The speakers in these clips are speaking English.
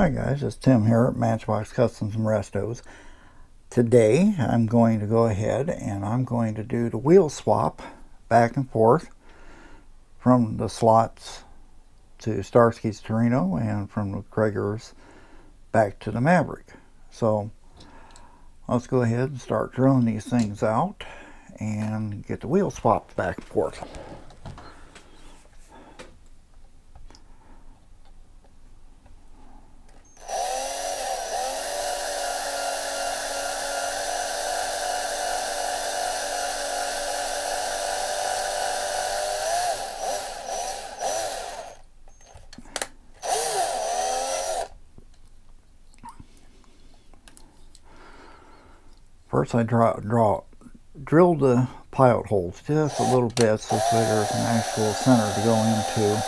Hi guys, it's Tim here at Matchbox Customs and Restos. Today I'm going to go ahead and I'm going to do the wheel swap back and forth from the slots to Starsky's Torino and from the Kragers back to the Maverick. So let's go ahead and start drilling these things out and get the wheel swapped back and forth. First I drilled the pilot holes just a little bit so there's an actual center to go into,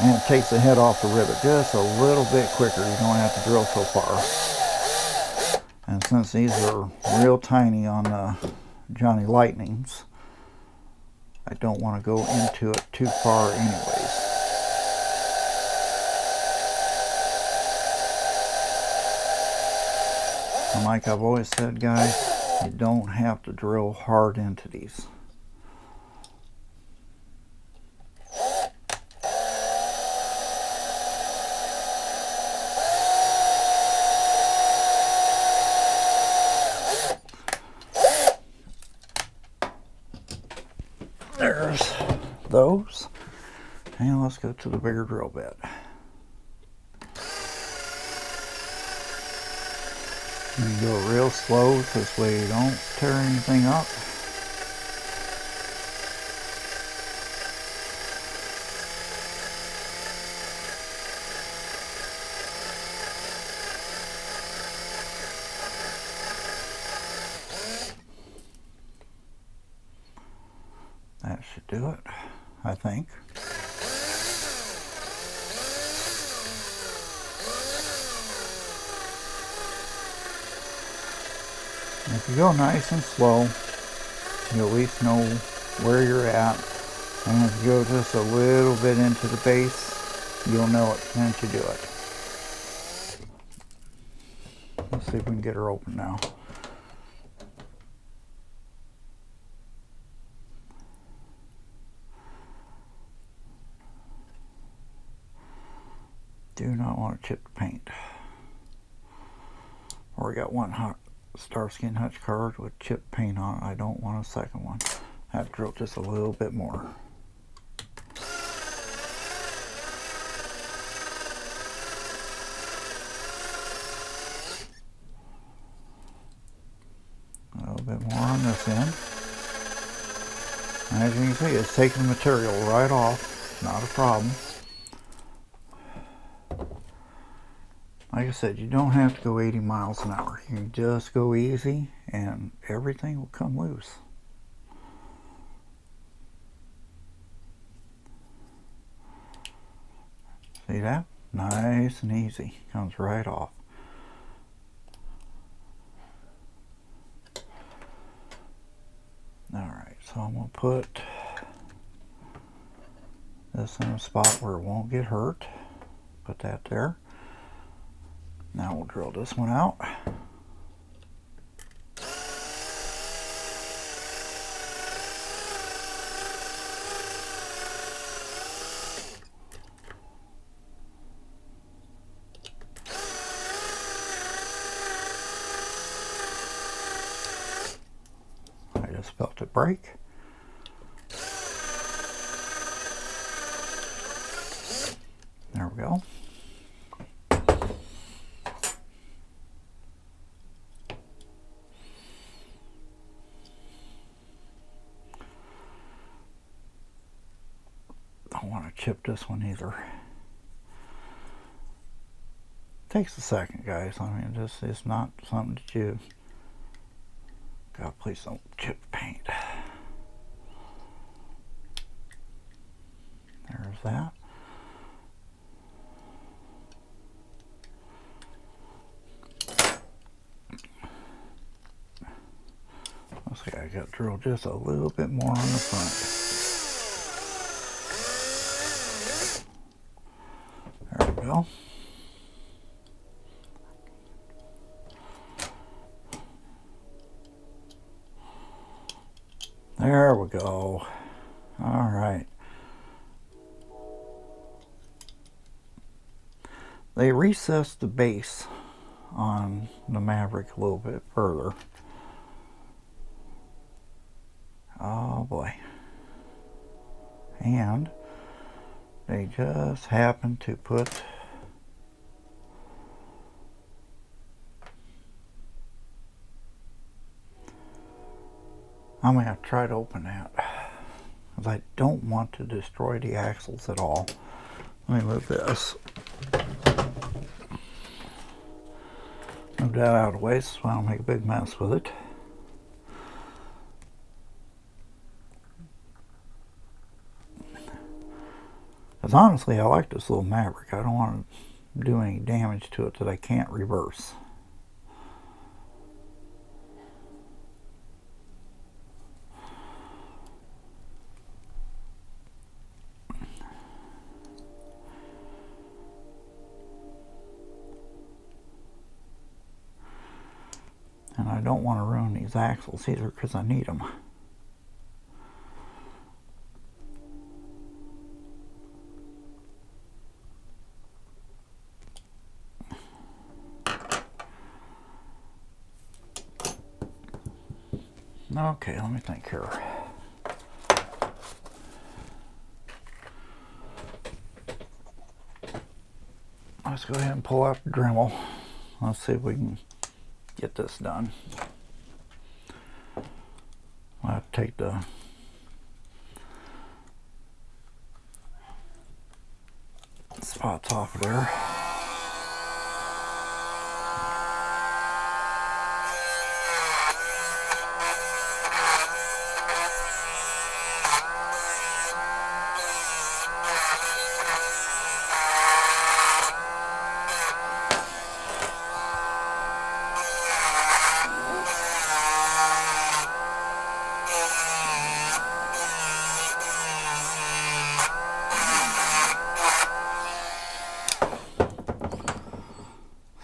and it takes the head off the rivet just a little bit quicker. You don't have to drill so far. And since these are real tiny on the Johnny Lightnings, I don't want to go into it too far anyways. And like I've always said, guys, you don't have to drill hard into these. There's those. And let's go to the bigger drill bit. You go real slow, this way you don't tear anything up. That should do it, I think. If you go nice and slow, you at least know where you're at. And if you go just a little bit into the base, you'll know it once you do it. Let's see if we can get her open now. Do not want to chip the paint. Or we got one hot Starsky and Hutch card with chip paint on it. I don't want a second one. I have to drill just a little bit more. A little bit more on this end. As you can see, it's taking the material right off. Not a problem. Like I said, you don't have to go 80 miles an hour. You can just go easy and everything will come loose. See that? Nice and easy. Comes right off. Alright, so I'm going to put this in a spot where it won't get hurt. Put that there. Now we'll drill this one out. I just felt it break. There we go. Don't want to chip this one either. Takes a second, guys. I mean, this is not something that you... God, please don't chip paint. There's that. Let's see, I got to drill just a little bit more on the front. There we go. There we go. All right. They recessed the base on the Maverick a little bit further. Oh boy. And they just happened to put I'm going to try to open that because I don't want to destroy the axles at all. Let me move this. Move that out of the way so I don't make a big mess with it. Because honestly, I like this little Maverick. I don't want to do any damage to it that I can't reverse. And I don't want to ruin these axles either because I need them. Okay, let me think here. Let's go ahead and pull out the Dremel. Let's see if we can get this done. I'll have to take the spots off of there.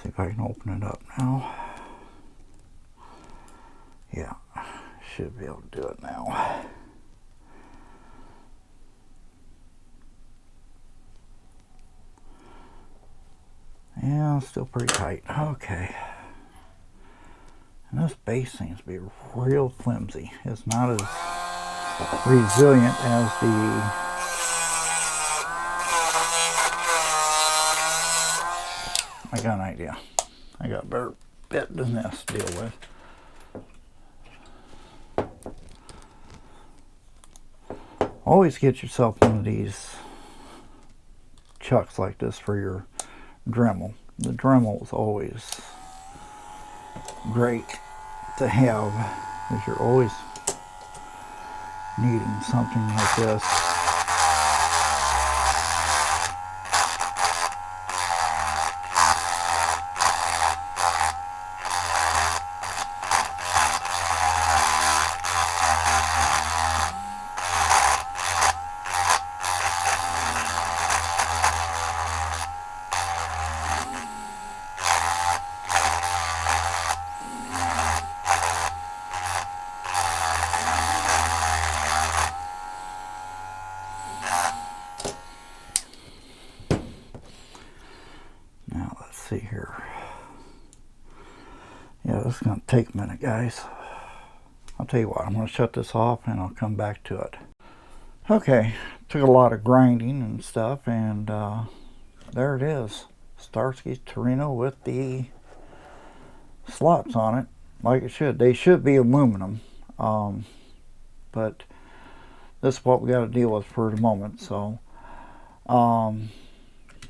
If I can open it up now. Yeah, should be able to do it now. Yeah, still pretty tight. Okay. And this base seems to be real flimsy. It's not as resilient as the I got an idea. I got a better bit than this to deal with. Always get yourself one of these chucks like this for your Dremel. The Dremel is always great to have because you're always needing something like this. See here. Yeah, this is going to take a minute, guys. I'll tell you what, I'm going to shut this off and I'll come back to it. Okay, took a lot of grinding and stuff, and there it is. Starsky Torino with the slots on it, like it should. They should be aluminum, but this is what we got to deal with for the moment. So,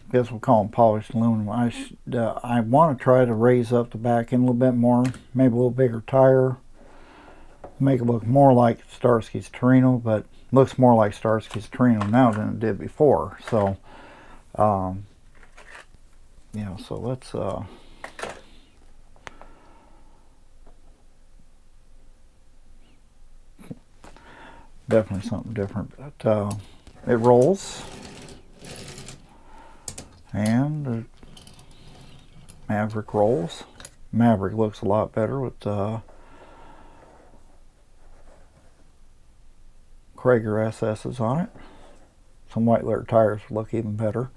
guess we'll call them polished aluminum. I want to try to raise up the back end a little bit more, maybe a little bigger tire, make it look more like Starsky's Torino, but looks more like Starsky's Torino now than it did before. So, yeah, so let's definitely something different, but it rolls. And the Maverick rolls. Maverick looks a lot better with Prager SS's on it. Some white letter tires would look even better.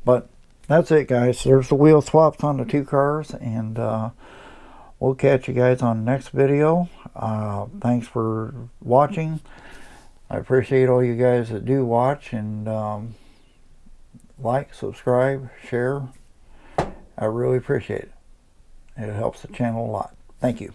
But that's it, guys. There's the wheel swaps on the two cars, and we'll catch you guys on the next video. Thanks for watching. I appreciate all you guys that do watch, and like, subscribe, share. I really appreciate it. It helps the channel a lot. Thank you.